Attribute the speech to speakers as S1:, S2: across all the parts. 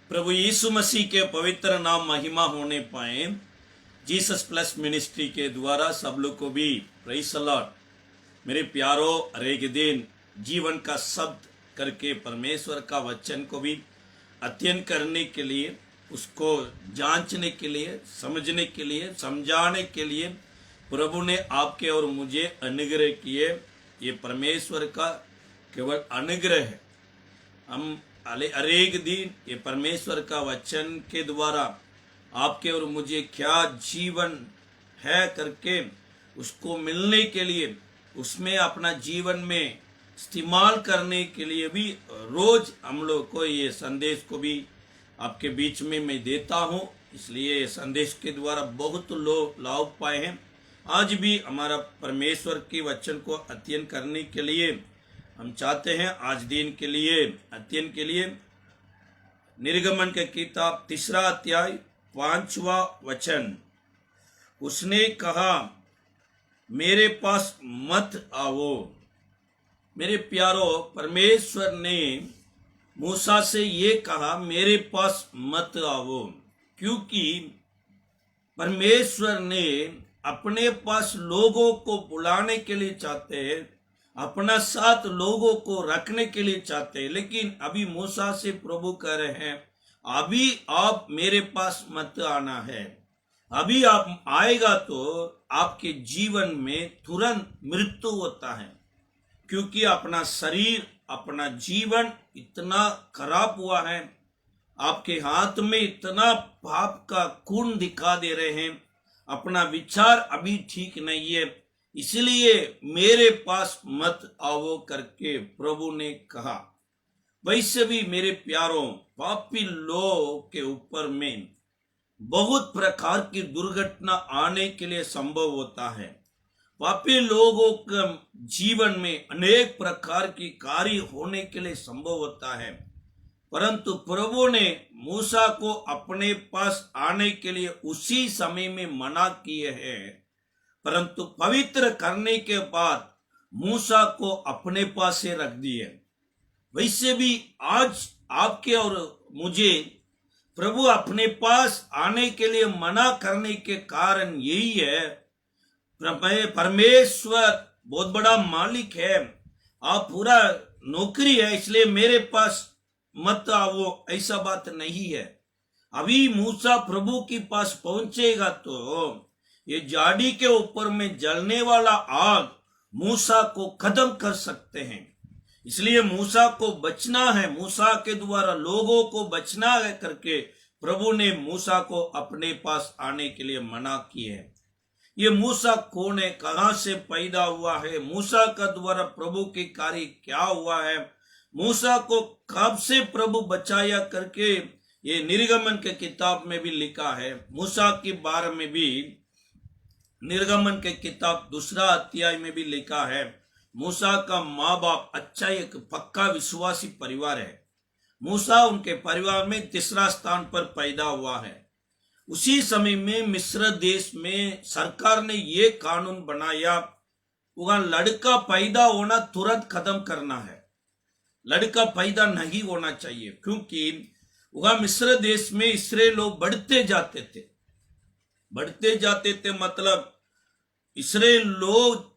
S1: प्रभु यीशु मसीह के पवित्र नाम महिमा होने पाए। जीसस प्लस मिनिस्ट्री के द्वारा सब लोग को भी प्रेज़ द लॉर्ड। मेरे प्यारो, हर एक दिन जीवन का शब्द करके परमेश्वर का वचन को भी अध्ययन करने के लिए, उसको जांचने के लिए, समझने के लिए, समझाने के लिए प्रभु ने आपके और मुझे अनुग्रह किए। ये परमेश्वर का केवल अनुग्रह है। हम हर एक दिन ये परमेश्वर का वचन के द्वारा आपके और मुझे क्या जीवन है करके उसको मिलने के लिए, उसमें अपना जीवन में इस्तेमाल करने के लिए भी रोज हम लोग को ये संदेश को भी आपके बीच में मैं देता हूँ। इसलिए ये संदेश के द्वारा बहुत लोग लाभ पाए हैं। आज भी हमारा परमेश्वर के वचन को अध्ययन करने के लिए हम चाहते हैं। आज दिन के लिए अध्ययन के लिए निर्गमन के किताब 3 अध्याय 5वां वचन। उसने कहा, मेरे पास मत आओ। मेरे प्यारो, परमेश्वर ने मूसा से ये कहा, मेरे पास मत आओ, क्योंकि परमेश्वर ने अपने पास लोगों को बुलाने के लिए चाहते हैं, अपना साथ लोगों को रखने के लिए चाहते हैं। लेकिन अभी मूसा से प्रभु कह रहे हैं, अभी आप मेरे पास मत आना है। अभी आप आएगा तो आपके जीवन में तुरंत मृत्यु होता है, क्योंकि अपना शरीर, अपना जीवन इतना खराब हुआ है। आपके हाथ में इतना पाप का खून दिखा दे रहे हैं। अपना विचार अभी ठीक नहीं है, इसलिए मेरे पास मत आओ करके प्रभु ने कहा। वैसे भी मेरे प्यारों, पापी लोग के ऊपर में बहुत प्रकार की दुर्घटना आने के लिए संभव होता है। पापी लोगों के जीवन में अनेक प्रकार की कार्य होने के लिए संभव होता है, परंतु प्रभु ने मूसा को अपने पास आने के लिए उसी समय में मना किए हैं। परंतु पवित्र करने के बाद मूसा को अपने पास से रख दिए। वैसे भी आज आपके और मुझे प्रभु अपने पास आने के लिए मना करने के कारण यही है, परमेश्वर बहुत बड़ा मालिक है, आप पूरा नौकरी है, इसलिए मेरे पास मत आओ, ऐसा बात नहीं है। अभी मूसा प्रभु के पास पहुंचेगा तो ये झाड़ी के ऊपर में जलने वाला आग मूसा को खत्म कर सकते हैं। इसलिए मूसा को बचना है, मूसा के द्वारा लोगों को बचना है करके प्रभु ने मूसा को अपने पास आने के लिए मना किए है। ये मूसा कौन है, कहां से पैदा हुआ है, मूसा का द्वारा प्रभु के कार्य क्या हुआ है, मूसा को कब से प्रभु बचाया करके ये निर्गमन के किताब में भी लिखा है। मूसा के बारे में भी निर्गमन के किताब 2 अध्याय में भी लिखा है। मूसा का माँ बाप अच्छा एक पक्का विश्वासी परिवार है। मूसा उनके परिवार में 3रा स्थान पर पैदा हुआ है। उसी समय में मिस्र देश में सरकार ने ये कानून बनाया, वहां लड़का पैदा होना तुरंत खत्म करना है, लड़का पैदा नहीं होना चाहिए, क्योंकि वहां मिस्र देश में इस्राएल लोग बढ़ते जाते थे। मतलब इस्राएल लोग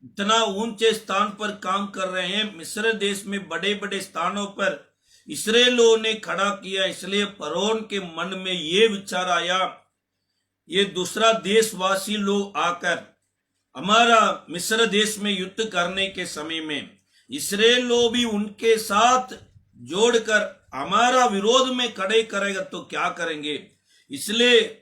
S1: इतना ऊंचे स्थान पर काम कर रहे हैं। मिस्र देश में बड़े बड़े स्थानों पर इस्राएलियों ने खड़ा किया। इसलिए फरोन के मन में ये विचार आया, ये दूसरा देशवासी लोग आकर हमारा मिस्र देश में युद्ध करने के समय में इस्राएल लोग भी उनके साथ जोड़कर हमारा विरोध में खड़े करेगा तो क्या करेंगे। इसलिए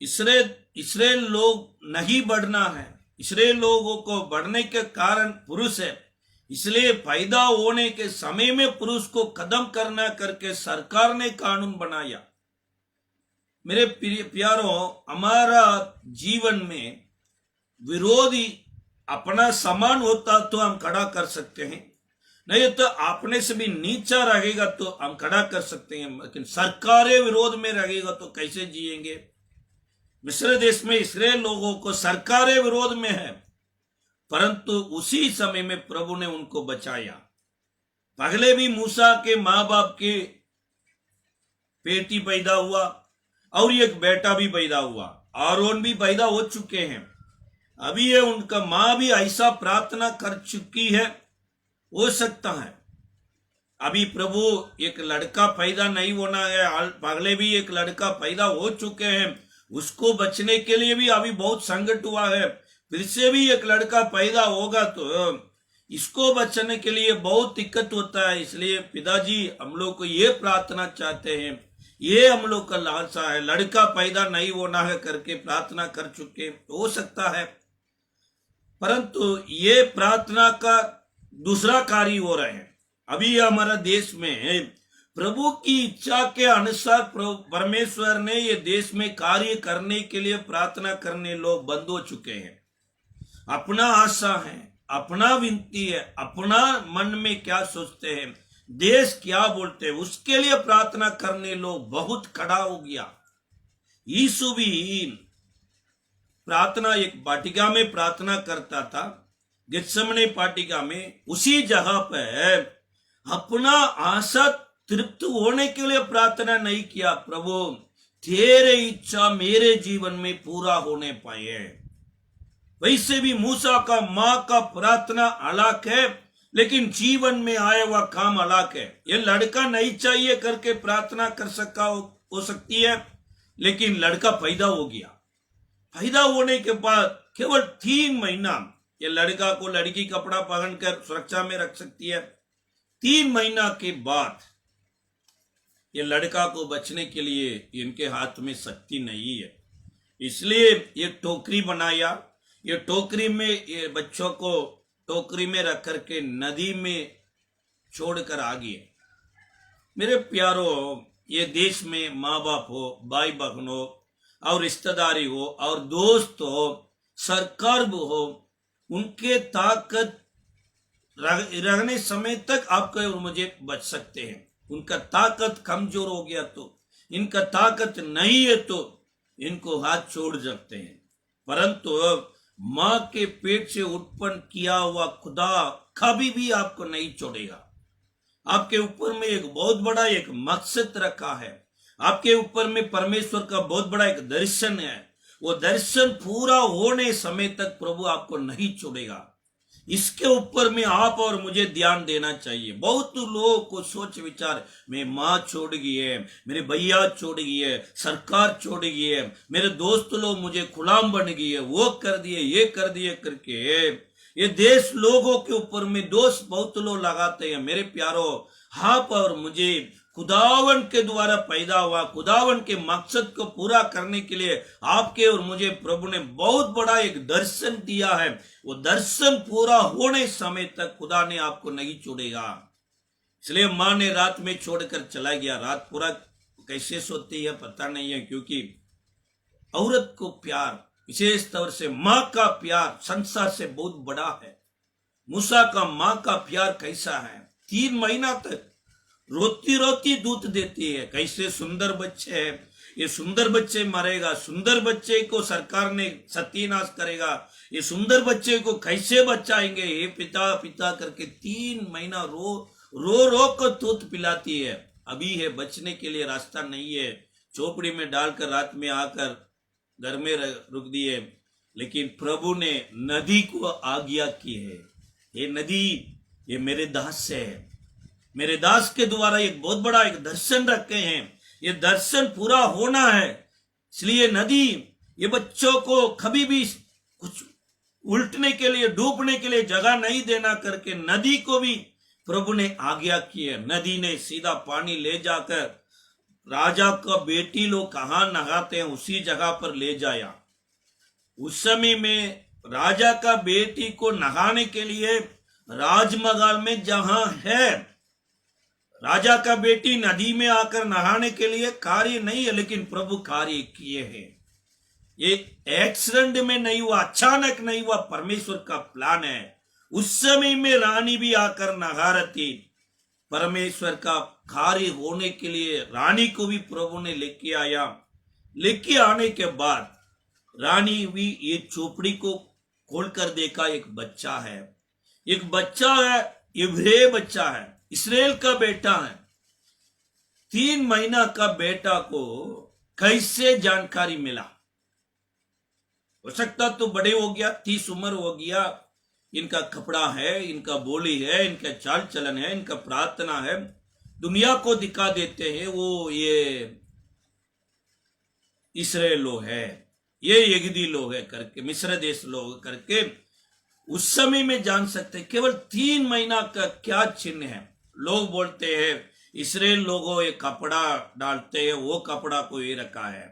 S1: इस्राएल लोग नहीं बढ़ना है। इस्राएल लोगों को बढ़ने के कारण पुरुष है, इसलिए पैदा होने के समय में पुरुष को खत्म करना करके सरकार ने कानून बनाया। मेरे प्यारों, हमारा जीवन में विरोधी अपना समान होता तो हम खड़ा कर सकते हैं, नहीं तो अपने से भी नीचा रहेगा तो हम खड़ा कर सकते हैं, लेकिन सरकारें विरोध में रहेगा तो कैसे जिएंगे। मिस्र देश में इस्राएल लोगों को सरकारें विरोध में है, परंतु उसी समय में प्रभु ने उनको बचाया। पहले भी मूसा के माँ बाप के बेटी पैदा हुआ और एक बेटा भी पैदा हुआ, आरोन भी पैदा हो चुके हैं। अभी ये उनका मां भी ऐसा प्रार्थना कर चुकी है, हो सकता है अभी प्रभु एक लड़का पैदा नहीं होना है, पहले भी एक लड़का पैदा हो चुके हैं, उसको बचने के लिए भी अभी बहुत संकट हुआ है, फिर से भी एक लड़का पैदा होगा तो इसको बचने के लिए बहुत दिक्कत होता है। इसलिए पिताजी हम लोग को ये प्रार्थना चाहते हैं, ये हम लोग का लालसा है, लड़का पैदा नहीं होना है करके प्रार्थना कर चुके, हो सकता है, परंतु ये प्रार्थना का दूसरा कार्य हो रहे हैं। अभी हमारा देश में प्रभु की इच्छा के अनुसार परमेश्वर ने ये देश में कार्य करने के लिए प्रार्थना करने लोग बंद हो चुके हैं। अपना आशा है, अपना विनती है, अपना मन में क्या सोचते हैं, देश क्या बोलते हैं, उसके लिए प्रार्थना करने लोग बहुत खड़ा हो गया। यीशु भी प्रार्थना एक वाटिका में प्रार्थना करता था, गेत्सेमने वाटिका में, उसी जगह पर अपना आशा तृप्त होने के लिए प्रार्थना नहीं किया, प्रभु तेरे इच्छा मेरे जीवन में पूरा होने पाए। वैसे भी मूसा का मां का प्रार्थना अलग है, लेकिन जीवन में आया हुआ काम अलग है। ये लड़का नहीं चाहिए करके प्रार्थना कर सका हो सकती है, लेकिन लड़का पैदा हो गया। पैदा होने के बाद केवल 3 महीना ये लड़का को लड़की कपड़ा पहनकर सुरक्षा में रख सकती है। 3 महीना के बाद ये लड़का को बचने के लिए इनके हाथ में शक्ति नहीं है, इसलिए ये टोकरी बनाया। ये टोकरी में ये बच्चों को टोकरी में रख करके नदी में छोड़कर आ गए। मेरे प्यारों, ये देश में माँ बाप हो, भाई बहन हो और रिश्तेदारी हो और दोस्त हो, सरकार हो, उनके ताकत रहने समय तक आपको और मुझे बच सकते हैं। उनका ताकत कमजोर हो गया तो, इनका ताकत नहीं है तो इनको हाथ छोड़ सकते हैं, परंतु मां के पेट से उत्पन्न किया हुआ खुदा कभी भी आपको नहीं छोड़ेगा। आपके ऊपर में एक बहुत बड़ा एक मकसद रखा है, आपके ऊपर में परमेश्वर का बहुत बड़ा एक दर्शन है। वो दर्शन पूरा होने समय तक प्रभु आपको नहीं छोड़ेगा। इसके ऊपर में आप और मुझे ध्यान देना चाहिए। बहुत लोगों को सोच विचार, मैं माँ छोड़ गई है, मेरे भैया छोड़ गई है, सरकार छोड़ गई है, मेरे दोस्त लोग मुझे गुलाम बन गई है, वो कर दिए, ये कर दिए करके ये देश लोगों के ऊपर में दोष बहुत लोग लगाते हैं। मेरे प्यारो, आप और मुझे खुदावन के द्वारा पैदा हुआ, खुदावन के मकसद को पूरा करने के लिए आपके और मुझे प्रभु ने बहुत बड़ा एक दर्शन दिया है। वो दर्शन पूरा होने समय तक खुदा ने आपको नहीं छोड़ेगा। इसलिए माँ ने रात में छोड़कर चला गया। रात पूरा कैसे सोती है पता नहीं है, क्योंकि औरत को प्यार, विशेष तौर से माँ का प्यार संसार से बहुत बड़ा है। मूसा का माँ का प्यार कैसा है, 3 महीना तक रोती रोती दूध देती है। कैसे सुंदर बच्चे हैं, ये सुंदर बच्चे मरेगा, सुंदर बच्चे को सरकार ने सत्यानाश करेगा, ये सुंदर बच्चे को कैसे बचाएंगे, ये पिता पिता करके 3 महीना रो कर दूध पिलाती है। अभी है बचने के लिए रास्ता नहीं है, चौपड़ी में डालकर रात में आकर घर में रुक दिए, लेकिन प्रभु ने नदी को आज्ञा की है, ये नदी ये मेरे दास से है, मेरे दास के द्वारा एक बहुत बड़ा एक दर्शन रखे हैं, ये दर्शन पूरा होना है। इसलिए नदी ये बच्चों को कभी भी कुछ उल्टने के लिए, डूबने के लिए जगह नहीं देना करके नदी को भी प्रभु ने आज्ञा की है। नदी ने सीधा पानी ले जाकर राजा का बेटी लोग कहां नहाते हैं उसी जगह पर ले जाया। उस समय में राजा का बेटी को नहाने के लिए राजमहल में जहां है, राजा का बेटी नदी में आकर नहाने के लिए कार्य नहीं है, लेकिन प्रभु कार्य किए हैं। ये एक्सीडेंट में नहीं हुआ, अचानक नहीं हुआ, परमेश्वर का प्लान है। उस समय में रानी भी आकर नहा रही, परमेश्वर का कार्य होने के लिए रानी को भी प्रभु ने लेके आया। लेके आने के बाद रानी भी ये चोपड़ी को खोलकर देखा, एक बच्चा है, एक बच्चा है, इब्राहिम बच्चा है, इस्राएल का बेटा है। 3 महीना का बेटा को कैसे जानकारी मिला? हो सकता तो बड़े हो गया, 30 उम्र हो गया, इनका कपड़ा है, इनका बोली है, इनका चाल चलन है, इनका प्रार्थना है, दुनिया को दिखा देते हैं वो ये इसराइल लोग है, ये यहूदी लोग है करके, मिस्र देश लोग करके उस समय में जान सकते। केवल 3 महीना का क्या चिन्ह है? लोग बोलते हैं इसराइल लोगों ये कपड़ा डालते हैं, वो कपड़ा को ये रखा है।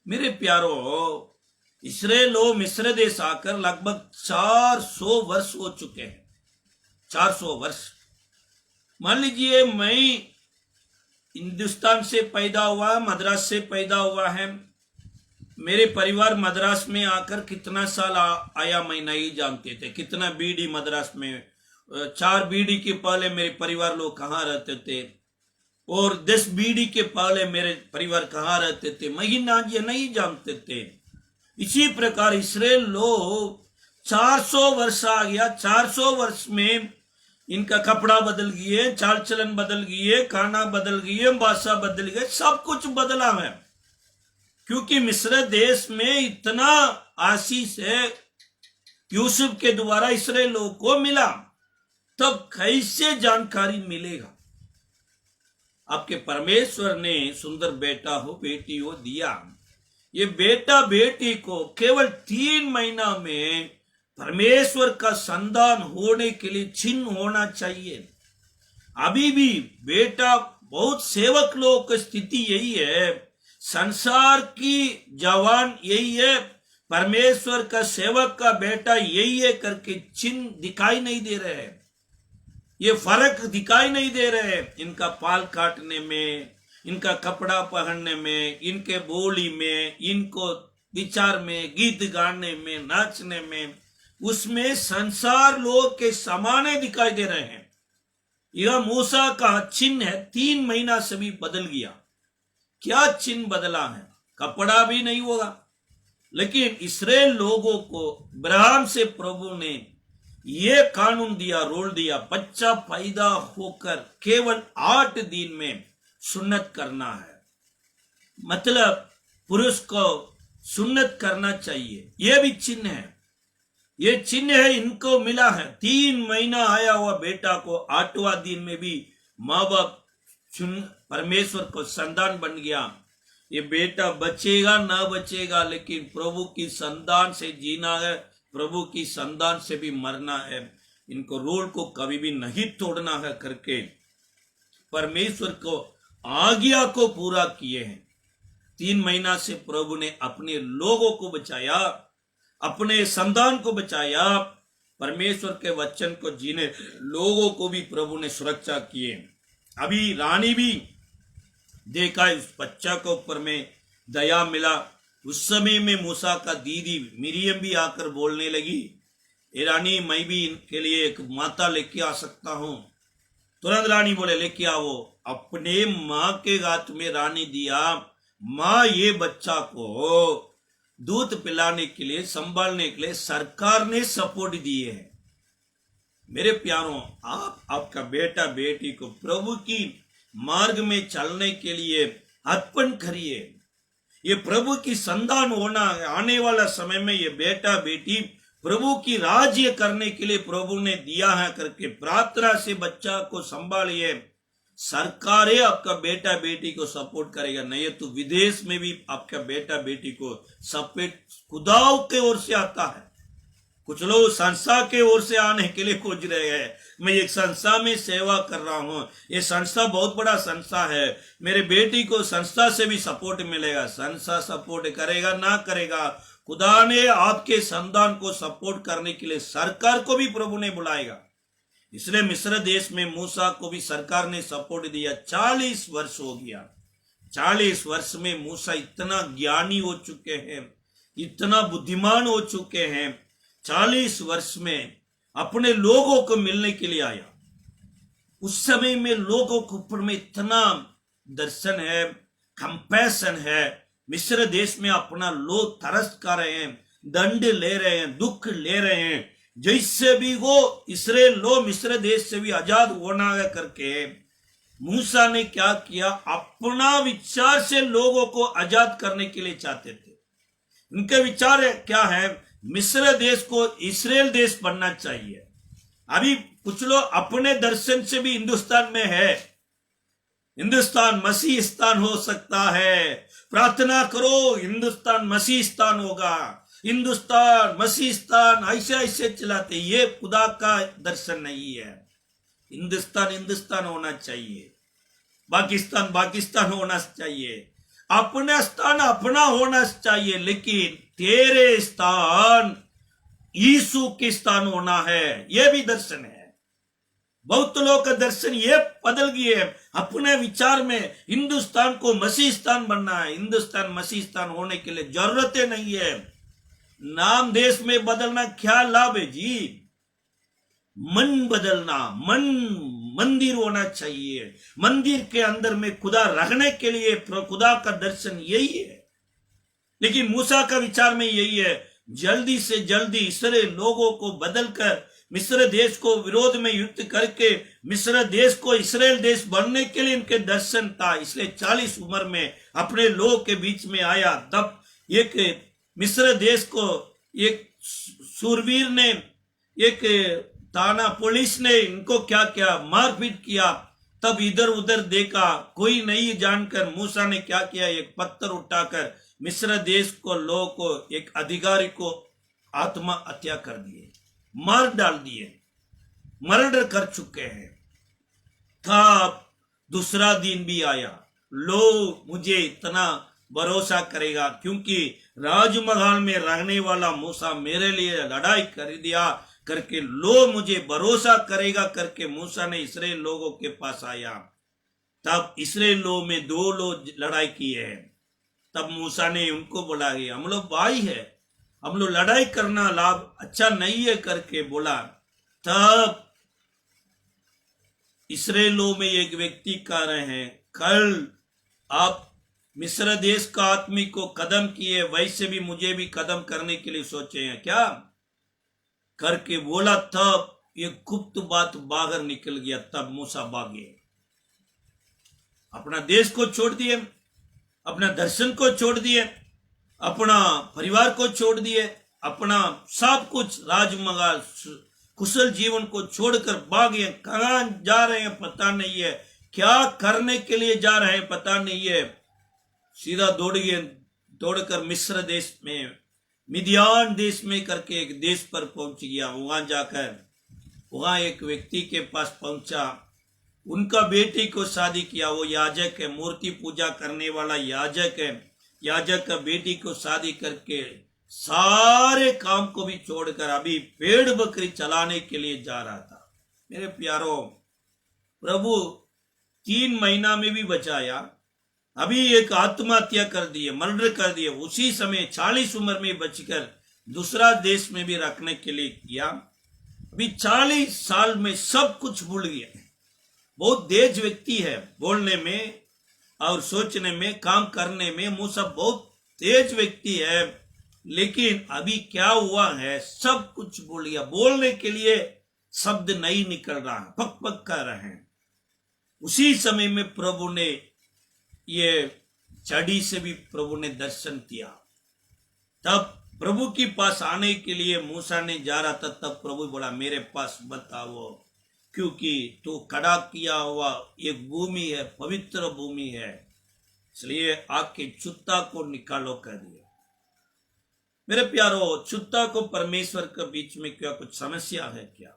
S1: मेरे प्यारो, इसराइल लोग मिस्र देश आकर लगभग 400 वर्ष हो चुके हैं। 400 वर्ष। मान लीजिए मैं हिंदुस्तान से पैदा हुआ, मद्रास से पैदा हुआ है, मेरे परिवार मद्रास में आकर कितना साल आया मैं नहीं जानते थे। कितना बीडी मद्रास में, 4 बीडी के पहले मेरे परिवार लोग कहाँ रहते थे, और 10 बीडी के पहले मेरे परिवार कहाँ रहते थे, महीना ये नहीं जानते थे। इसी प्रकार इसराइल लोग 400 वर्ष आ गया। 400 वर्ष में इनका कपड़ा बदल गए, चाल चलन बदल गए, खाना बदल गए, भाषा बदल गए, सब कुछ बदला है। क्योंकि मिस्र देश में इतना आशीष है यूसुफ के द्वारा इसराइल लोगों को मिला, तब कैसे जानकारी मिलेगा? आपके परमेश्वर ने सुंदर बेटा हो बेटी हो दिया। ये बेटा बेटी को केवल 3 महीना में परमेश्वर का संतान होने के लिए चिन्ह होना चाहिए। अभी भी बेटा, बहुत सेवक लोगों की स्थिति यही है, संसार की जवान यही है, परमेश्वर का सेवक का बेटा यही है करके चिन्ह दिखाई नहीं दे रहे हैं। ये फर्क दिखाई नहीं दे रहे हैं इनका पाल काटने में, इनका कपड़ा पहनने में, इनके बोली में, इनको विचार में, गीत गाने में, नाचने में, उसमें संसार लोग के समाने दिखाई दे रहे हैं। यह मूसा का चिन्ह है, 3 महीना से भी बदल गया। क्या चिन्ह बदला है? कपड़ा भी नहीं होगा। लेकिन इसराइल लोगों को इब्राहिम से प्रभु ने ये कानून दिया, रोल दिया, बच्चा पैदा होकर केवल 8 दिन में सुन्नत करना है। मतलब पुरुष को सुन्नत करना चाहिए। यह भी चिन्ह है, ये चिन्ह है, इनको मिला है। 3 महीना आया हुआ बेटा को 8वां दिन में भी माँ बाप परमेश्वर को संतान बन गया। ये बेटा बचेगा ना बचेगा, लेकिन प्रभु की संतान से जीना है, प्रभु की संतान से भी मरना है। इनको रोल को कभी भी नहीं तोड़ना है करके परमेश्वर को आज्ञा को पूरा किए हैं। 3 महीना से प्रभु ने अपने लोगों को बचाया, अपने संतान को बचाया, परमेश्वर के वचन को जीने लोगों को भी प्रभु ने सुरक्षा किए। अभी रानी भी देखा, उस बच्चा के ऊपर में दया मिला। उस समय में मूसा का दीदी मिरियम भी आकर बोलने लगी, ए रानी, मैं भी इनके लिए एक माता लेके आ सकता हूं। तुरंत रानी बोले, लेके आओ। अपने माँ के हाथ में रानी दिया। माँ ये बच्चा को दूध पिलाने के लिए, संभालने के लिए सरकार ने सपोर्ट दिए है। मेरे प्यारों, आपका बेटा बेटी को प्रभु की मार्ग में चलने के लिए अर्पण करिए। ये प्रभु की संतान होना है। आने वाला समय में ये बेटा बेटी प्रभु की राज्य करने के लिए प्रभु ने दिया है करके प्रार्थना से बच्चा को संभालिए। सरकार आपका बेटा बेटी को सपोर्ट करेगा, नहीं तो विदेश में भी आपका बेटा बेटी को सपोर्ट खुदाओं के ओर से आता है। कुछ लोग संस्था के ओर से आने के लिए खोज रहे हैं। मैं एक संस्था में सेवा कर रहा हूं, ये संस्था बहुत बड़ा संस्था है, मेरे बेटी को संस्था से भी सपोर्ट मिलेगा। संस्था सपोर्ट करेगा ना करेगा, खुदा ने आपके संतान को सपोर्ट करने के लिए सरकार को भी प्रभु ने बुलाएगा। इसलिए मिस्र देश में मूसा को भी सरकार ने सपोर्ट दिया। 40 वर्ष हो गया। 40 वर्ष में मूसा इतना ज्ञानी हो चुके हैं, इतना बुद्धिमान हो चुके हैं। 40 वर्ष में अपने लोगों को मिलने के लिए आया। उस समय में लोगों के ऊपर में इतना दर्शन है, कंपैशन है। मिस्र देश में अपना लोग तरस कर रहे हैं, दंड ले रहे हैं, दुख ले रहे हैं। जैसे भी वो इसराइल लोग मिस्र देश से भी आजाद होना है करके मूसा ने क्या किया, अपना विचार से लोगों को आजाद करने के लिए चाहते थे। उनके विचार क्या है, मिस्र देश को इस्राएल देश बनना चाहिए। अभी कुछ लोग अपने दर्शन से भी हिंदुस्तान में है, हिंदुस्तान मसीहिस्तान हो सकता है, प्रार्थना करो हिंदुस्तान मसीहिस्तान होगा, हिंदुस्तान मसीहिस्तान ऐसे ऐसे चलाते। ये खुदा का दर्शन नहीं है। हिंदुस्तान हिंदुस्तान होना चाहिए, पाकिस्तान पाकिस्तान होना चाहिए, अपना स्थान अपना होना चाहिए, लेकिन तेरे स्थान यीशु के स्थान होना है। यह भी दर्शन है। बहुत लोगों का दर्शन ये बदल गए है, अपने विचार में हिंदुस्तान को मसीहिस्तान बनना है। हिंदुस्तान मसीहिस्तान होने के लिए जरूरतें नहीं है। नाम देश में बदलना क्या लाभ है जी? मन बदलना, मन मंदिर होना चाहिए। मंदिर के अंदर में खुदा रहने के लिए खुदा का दर्शन यही है। लेकिन मूसा का विचार में यही है, जल्दी से जल्दी इस्राएल लोगों को बदलकर मिस्र देश को विरोध में युद्ध करके मिस्र देश को इस्राएल देश बनने के लिए इनके दर्शन था। इसलिए 40 उम्र में अपने लोगों के बीच में आया। तब एक मिस्र देश को एक सूरवीर ने, एक थाना पुलिस ने इनको क्या किया, मारपीट किया। तब इधर उधर देखा, कोई नहीं जानकर मूसा ने क्या किया, एक पत्थर उठाकर मिस्र देश को लोगों को, एक अधिकारी को आत्महत्या कर दिए, मार डाल दिए, मर्डर कर चुके हैं। तब दूसरा दिन भी आया, लो मुझे इतना भरोसा करेगा क्योंकि राजमहल में रहने वाला मूसा मेरे लिए लड़ाई कर दिया करके लो मुझे भरोसा करेगा करके मूसा ने इस्राएल लोगों के पास आया। तब इस्राएल लोगों में 2 लोग लड़ाई किए हैं। तब मूसा ने उनको बोला कि हम लोग भाई है, हम लोग लड़ाई करना लाभ अच्छा नहीं है करके बोला। तब इस्राएलों में एक व्यक्ति कह रहे हैं, कल आप मिस्र देश का आदमी को कदम किए, वैसे भी मुझे भी कदम करने के लिए सोचे हैं क्या करके बोला। तब ये गुप्त बात बाहर निकल गया। तब मूसा भागे, अपना देश को छोड़ दिए, अपना दर्शन को छोड़ दिए, अपना परिवार को छोड़ दिए, अपना सब कुछ राजमहल कुशल जीवन को छोड़कर भागे। कहां जा रहे हैं पता नहीं है, क्या करने के लिए जा रहे हैं पता नहीं है। सीधा दौड़ गए, दौड़कर मिस्र देश में, मिदियान देश में करके एक देश पर पहुंच गया। वहां जाकर वहां एक व्यक्ति के पास पहुंचा, उनका बेटी को शादी किया। वो याजक है, मूर्ति पूजा करने वाला याजक है। याजक का बेटी को शादी करके सारे काम को भी छोड़कर अभी भेड़ बकरी चलाने के लिए जा रहा था। मेरे प्यारो, प्रभु 3 महीना में भी बचाया। अभी एक आत्महत्या कर दिए, मर्डर कर दिए। उसी समय 40 उम्र में बचकर दूसरा देश में भी रखने के लिए किया। अभी 40 साल में सब कुछ भूल गया। बहुत तेज व्यक्ति है, बोलने में और सोचने में, काम करने में मूसा बहुत तेज व्यक्ति है। लेकिन अभी क्या हुआ है, सब कुछ भूल गया। बोलने के लिए शब्द नहीं निकल रहा, पक पक कर रहे हैं। उसी समय में प्रभु ने ये चढ़ी से भी प्रभु ने दर्शन दिया। तब प्रभु के पास आने के लिए मूसा ने जा रहा था। तब प्रभु बोला मेरे पास मत आओ, क्योंकि तो खड़ा किया हुआ एक भूमि है, पवित्र भूमि है, इसलिए आके चुत्ता को निकालो कर दिया। मेरे प्यारो, चुत्ता को परमेश्वर के बीच में क्या कुछ समस्या है क्या?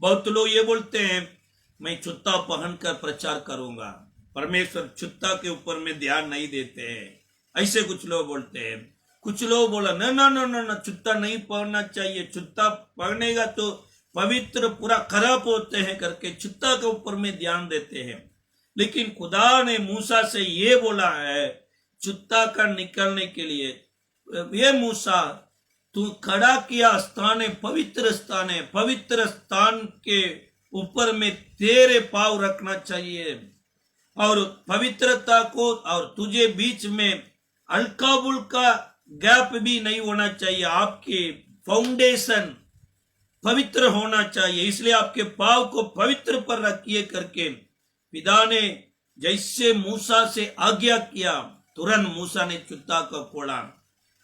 S1: बहुत लोग ये बोलते हैं मैं चुत्ता पहनकर प्रचार करूंगा। परमेश्वर चुत्ता के ऊपर में ध्यान नहीं देते हैं, ऐसे कुछ लोग बोलते हैं। कुछ लोग बोला ना ना ना ना ना, चुत्ता नहीं पहनना चाहिए, चुत्ता पहनेगा तो पवित्र पूरा खराब होते हैं करके चुत्ता के ऊपर में ध्यान देते हैं। लेकिन खुदा ने मूसा से ये बोला है चुत्ता का निकलने के लिए, ये मूसा तू खड़ा किया स्थान है, पवित्र स्थान है, पवित्र स्थान के ऊपर में तेरे पांव रखना चाहिए और पवित्रता को, और तुझे बीच में हल्का बुल्का गैप भी नहीं होना चाहिए। आपके फाउंडेशन पवित्र होना चाहिए, इसलिए आपके पांव को पवित्र पर रखिए करके पिता ने जैसे मूसा से आज्ञा किया, तुरंत मूसा ने चुत्ता को फोड़ा।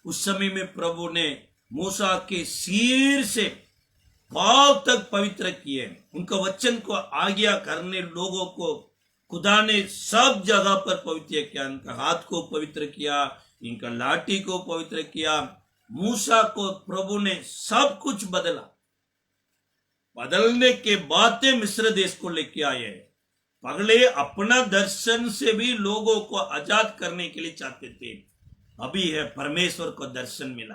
S1: उस समय में प्रभु ने मूसा के सिर से पांव तक पवित्र किए। उनका वचन को आज्ञा करने लोगों को खुदा ने सब जगह पर पवित्र किया। इनका हाथ को पवित्र किया, इनका लाठी को पवित्र किया। मूसा को प्रभु ने सब कुछ बदला। बदलने के बाद मिस्र देश को लेके आए। पहले अपना दर्शन से भी लोगों को आजाद करने के लिए चाहते थे। अभी है परमेश्वर को दर्शन मिला।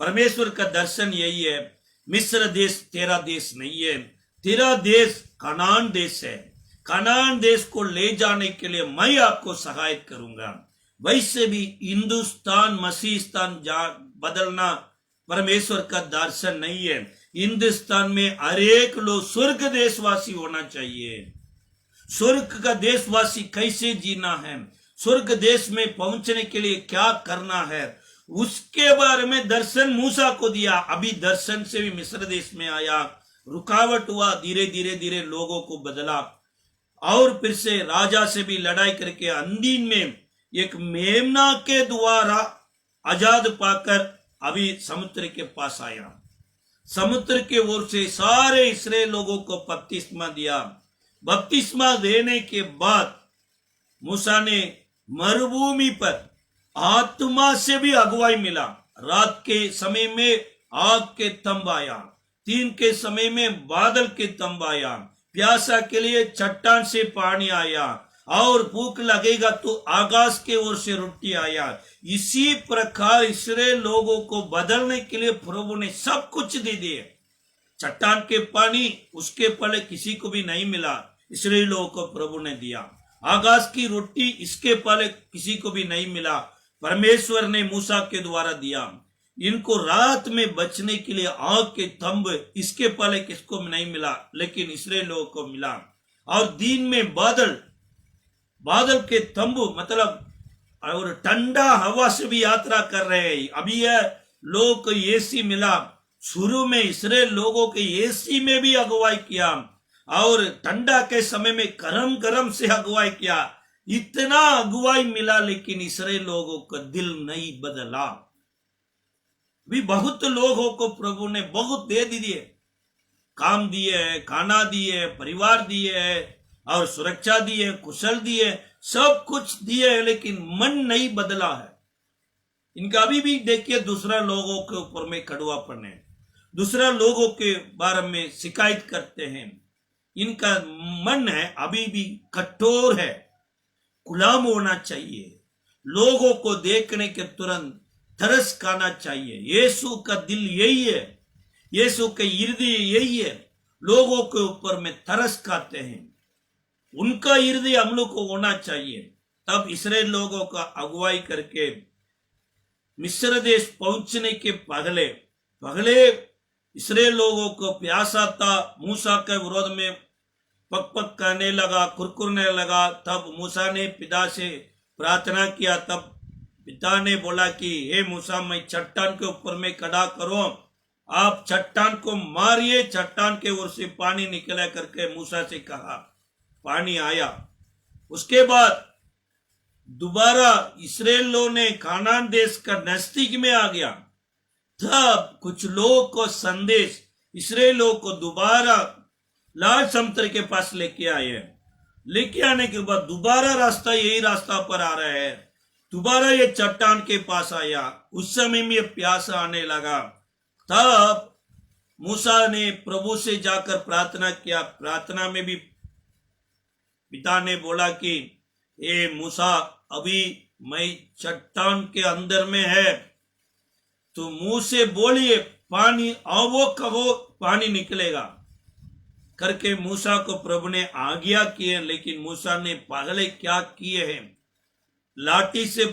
S1: परमेश्वर का दर्शन यही है, मिस्र देश तेरा देश नहीं है, तेरा देश कनान देश है। कनान देश को ले जाने के लिए मैं आपको सहायता करूंगा। वैसे भी हिंदुस्तान मसीहिस्तान बदलना परमेश्वर का दर्शन नहीं है। हिंदुस्तान में हर एक लोग स्वर्ग देशवासी होना चाहिए। स्वर्ग का देशवासी कैसे जीना है, स्वर्ग देश में पहुंचने के लिए क्या करना है, उसके बारे में दर्शन मूसा को दिया। अभी दर्शन से भी मिस्र देश में आया, रुकावट हुआ, धीरे धीरे धीरे लोगों को बदला और फिर से राजा से भी लड़ाई करके अंदीन में एक मेमना के द्वारा आजाद पाकर अभी समुद्र के पास आया। समुद्र के ओर से सारे इस्राएल लोगों को बपतिस्मा दिया। बपतिस्मा देने के बाद मूसा ने मरुभूमि पर आत्मा से भी अगुवाई मिला। रात के समय में आग के तंब आया, दिन के समय में बादल के तंब आया, प्यासा के लिए चट्टान से पानी आया और भूख लगेगा तो आकाश के ओर से रोटी आया। इसी प्रकार इस्राएल लोगों को बदलने के लिए प्रभु ने सब कुछ दे दिए। चट्टान के पानी उसके पहले किसी को भी नहीं मिला, इस्राएल लोगों को प्रभु ने दिया। आकाश की रोटी इसके पहले किसी को भी नहीं मिला, परमेश्वर ने मूसा के द्वारा दिया। इनको रात में बचने के लिए आग के तंब इसके पहले किसको नहीं मिला, लेकिन इस्राएल लोगों को मिला। और दिन में बादल के तंबू मतलब और ठंडा हवा से भी यात्रा कर रहे हैं। अभी यह लोग को एसी मिला, शुरू में इस्राएल लोगों के एसी में भी अगुवाई किया और ठंडा के समय में गरम गरम से अगुवाई किया। इतना अगुवाई मिला लेकिन इस्राएल लोगों का दिल नहीं बदला। भी बहुत लोगों को प्रभु ने बहुत दे दिए, काम दिए, खाना दिए, परिवार दिए और सुरक्षा दिए, कुशल दिए, सब कुछ दिए, लेकिन मन नहीं बदला है इनका। अभी भी देखिए दूसरा लोगों के ऊपर में कड़वापन है, दूसरा लोगों के बारे में शिकायत करते हैं। इनका मन है अभी भी कठोर है, गुलाम होना चाहिए, लोगों को देखने के तुरंत तरस खाना चाहिए। यीशु का दिल यही है, यीशु के हृदय यही है, लोगों के ऊपर में तरस खाते हैं। उनका हृदय हम लोग को होना चाहिए। तब इस्राएल लोगों का अगुवाई करके मिस्र देश पहुंचने के पहले इस्राएल लोगों को प्यासा था, मूसा के विरोध में पक पक करने लगा, कुरकुरने लगा। तब मूसा ने पिता से प्रार्थना किया। तब पिता ने बोला कि हे मूसा, मैं चट्टान के ऊपर में खड़ा करो, आप चट्टान को मारिए। चट्टान के ओर से पानी निकला करके मूसा से कहा, पानी आया। उसके बाद दोबारा इस्राएलियों ने कानान देश का नजदीक में आ गया। तब कुछ लोगों को संदेश इस्राएलियों को दोबारा लाल समुद्र के पास लेके आए। लेके आने के बाद दोबारा रास्ता यही रास्ता पर आ रहा है, दोबारा ये चट्टान के पास आया। उस समय में प्यास आने लगा। तब मूसा ने प्रभु से जाकर प्रार्थना किया। प्रार्थना में भी पिता ने बोला कि हे मूसा, अभी मैं चट्टान के अंदर में है, तो मुंह से बोलिए पानी आवो कहो, पानी निकलेगा करके मूसा को प्रभु ने आज्ञा की है। लेकिन मूसा ने पहले क्या किए हैं, लाठी से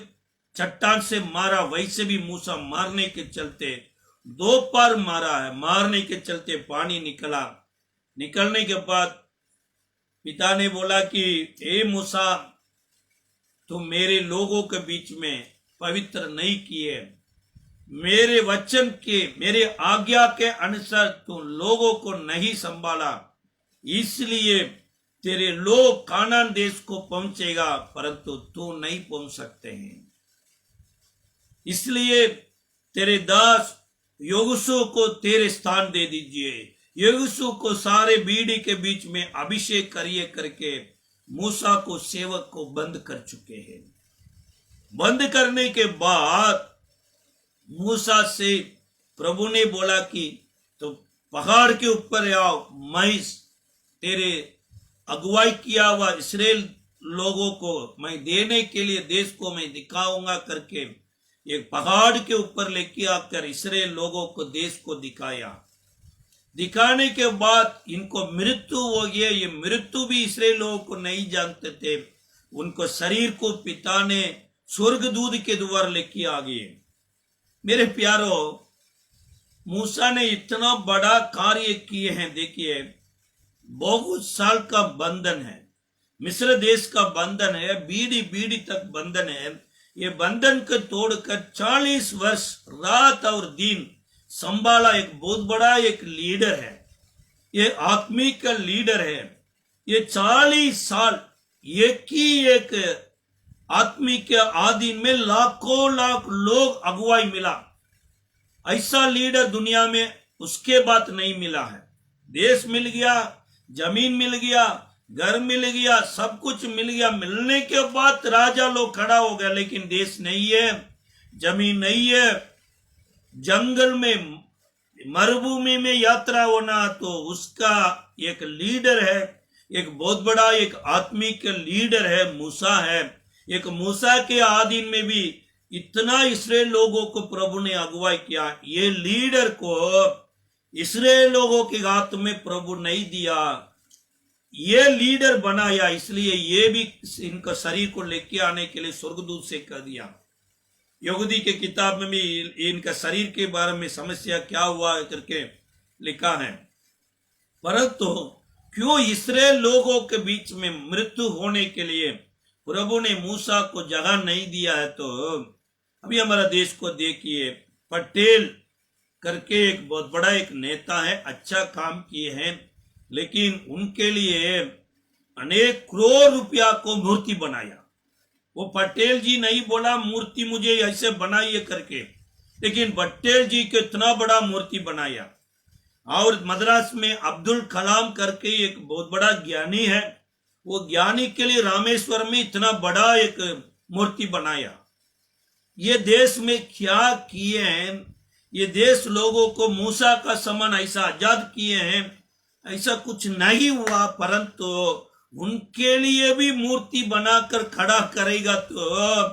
S1: चट्टान से मारा। वैसे भी मूसा मारने के चलते 2 बार मारा है, मारने के चलते पानी निकला। निकलने के बाद पिता ने बोला कि हे मूसा, तुम मेरे लोगों के बीच में पवित्र नहीं किए, मेरे वचन के, मेरे आज्ञा के अनुसार तुम लोगों को नहीं संभाला, इसलिए तेरे लोग कानान देश को पहुंचेगा, परंतु तू नहीं पहुंच सकते हैं। इसलिए तेरे दास यहोशू को तेरे स्थान दे दीजिए। यहोशू को सारे बीड़ी के बीच में अभिषेक करिए करके मूसा को सेवक को बंद कर चुके हैं। बंद करने के बाद मूसा से प्रभु ने बोला कि तो पहाड़ के ऊपर आओ, मैं तेरे अगुवाई किया हुआ इस्राएल लोगों को मैं देने के लिए देश को मैं दिखाऊंगा करके एक पहाड़ के ऊपर लेके आकर इस्राएल लोगों को देश को दिखाया। दिखाने के बाद इनको मृत्यु हो गया। ये मृत्यु भी इस्राएल लोगों को नहीं जानते थे। उनको शरीर को पिता ने स्वर्गदूत के द्वारा लेके आ गए। मेरे प्यारो, मूसा ने इतना बड़ा कार्य किए हैं। देखिए, बहुत साल का बंधन है, मिस्र देश का बंधन है, बीड़ी बीड़ी तक बंधन है। ये बंधन को तोड़कर 40 वर्ष रात और दिन संभाला एक बहुत बड़ा एक लीडर है। ये आत्मिक लीडर है। ये 40 साल एक ही एक आत्मिक आधीन में लाखों लाख लोग अगुवाई मिला। ऐसा लीडर दुनिया में उसके बाद नहीं मिला है। देश मिल गया, जमीन मिल गया, घर मिल गया, सब कुछ मिल गया। मिलने के बाद राजा लोग खड़ा हो गया, लेकिन देश नहीं है, जमीन नहीं है। जंगल में मरुभूमि में यात्रा होना, तो उसका एक लीडर है, एक बहुत बड़ा एक आत्मिक लीडर है, मूसा है। एक मूसा के आधीन में भी इतना इस्राएल लोगों को प्रभु ने अगुवाई किया। ये लीडर को इस्राएल लोगों के हाथ में प्रभु नहीं दिया, ये लीडर बनाया। इसलिए ये भी इनका शरीर को लेके आने के लिए स्वर्गदूत से कर दिया। यहूदी के किताब में भी इनका शरीर के बारे में समस्या क्या हुआ करके लिखा है। परंतु क्यों इस्राएल लोगों के बीच में मृत्यु होने के लिए प्रभु ने मूसा को जगह नहीं दिया है? तो अभी हमारा देश को देखिए, पटेल करके एक बहुत बड़ा एक नेता है, अच्छा काम किए हैं, लेकिन उनके लिए अनेक करोड़ रुपया को मूर्ति बनाया। वो पटेल जी नहीं बोला मूर्ति मुझे ऐसे बनाइए करके, लेकिन पटेल जी के इतना बड़ा मूर्ति बनाया। और मद्रास में अब्दुल कलाम करके एक बहुत बड़ा ज्ञानी है, वो ज्ञानी के लिए रामेश्वर में इतना बड़ा एक मूर्ति बनाया। ये देश में क्या किए हैं? ये देश लोगों को मूसा का समान ऐसा आजाद किए हैं, ऐसा कुछ नहीं हुआ। परंतु उनके लिए भी मूर्ति बनाकर खड़ा करेगा, तो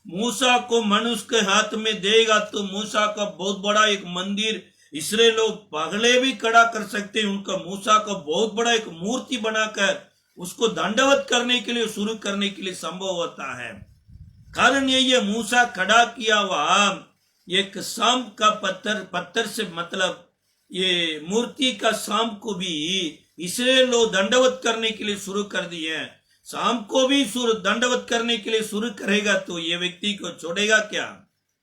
S1: मूसा को मनुष्य के हाथ में देगा, तो मूसा का बहुत बड़ा एक मंदिर इसराइल लोग पगले भी खड़ा कर सकते हैं। उनका मूसा का बहुत बड़ा एक मूर्ति बनाकर उसको दंडवत करने के लिए, शुरू करने के लिए संभव होता है। कारण यही है, मूसा खड़ा किया हुआ एक सांप का पत्थर से, मतलब ये मूर्ति का सांप को भी इसराइल लोग दंडवत करने के लिए शुरू कर दिए हैं। सांप को भी दंडवत करने के लिए शुरू करेगा, तो ये व्यक्ति को छोड़ेगा क्या?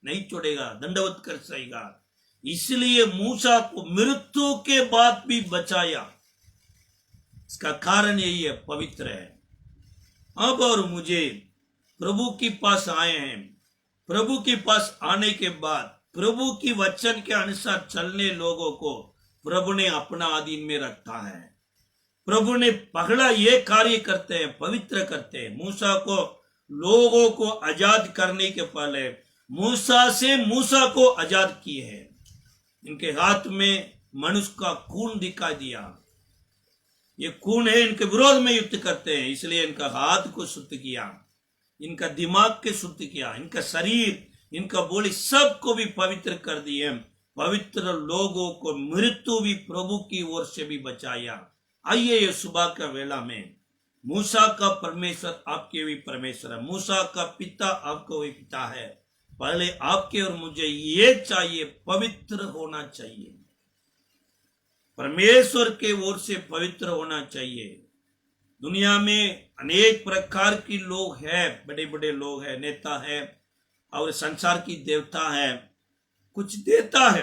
S1: नहीं छोड़ेगा, दंडवत कर सकेगा। इसलिए मूसा को मृत्यु के बाद भी बचाया। इसका कारण यही है, पवित्र है। अब और मुझे प्रभु के पास आए हैं। प्रभु के पास आने के बाद प्रभु की वचन के अनुसार चलने लोगों को प्रभु ने अपना अधीन में रखा है। प्रभु ने पकड़ा, ये कार्य करते हैं, पवित्र करते हैं। मूसा को, लोगों को आजाद करने के पहले मूसा से मूसा को आजाद किए हैं। इनके हाथ में मनुष्य का खून दिखा दिया। ये खून है, इनके विरोध में युद्ध करते हैं, इसलिए इनका हाथ को शुद्ध किया, इनका दिमाग के शुद्ध किया, इनका शरीर, इनका बोली सबको भी पवित्र कर दिए। पवित्र लोगों को मृत्यु भी प्रभु की ओर से भी बचाया। आइए ये सुबह का वेला में, मूसा का परमेश्वर आपके भी परमेश्वर है, मूसा का पिता आपको भी पिता है। पहले आपके और मुझे ये चाहिए, पवित्र होना चाहिए, परमेश्वर के ओर से पवित्र होना चाहिए। दुनिया में अनेक प्रकार की लोग हैं, बड़े बड़े लोग हैं, नेता है और संसार की देवता है, कुछ देता है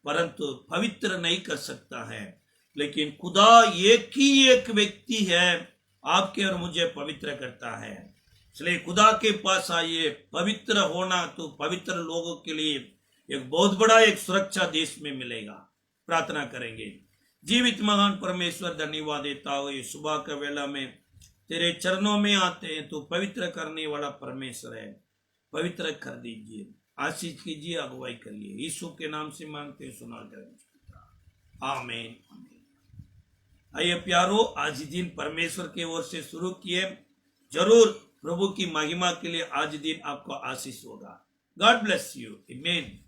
S1: परंतु पवित्र नहीं कर सकता है। लेकिन खुदा एक ही एक व्यक्ति है, आपके और मुझे पवित्र करता है। इसलिए खुदा के पास आइए। पवित्र होना तो पवित्र लोगों के लिए एक बहुत बड़ा एक सुरक्षा देश में मिलेगा। प्रार्थना करेंगे। जीवित महान परमेश्वर, धन्यवाद देता हूँ ये सुबह का वेला में तेरे चरणों में आते हैं। तो पवित्र करने वाला परमेश्वर है, पवित्र कर दीजिए, आशीष कीजिए, अगुवाई करिए। यीशु के नाम से मांगते सुना कर आमीन। आइए प्यारो, आज दिन परमेश्वर के ओर से शुरू किए, जरूर प्रभु की महिमा के लिए आज दिन आपको आशीष होगा। God bless you. आमीन।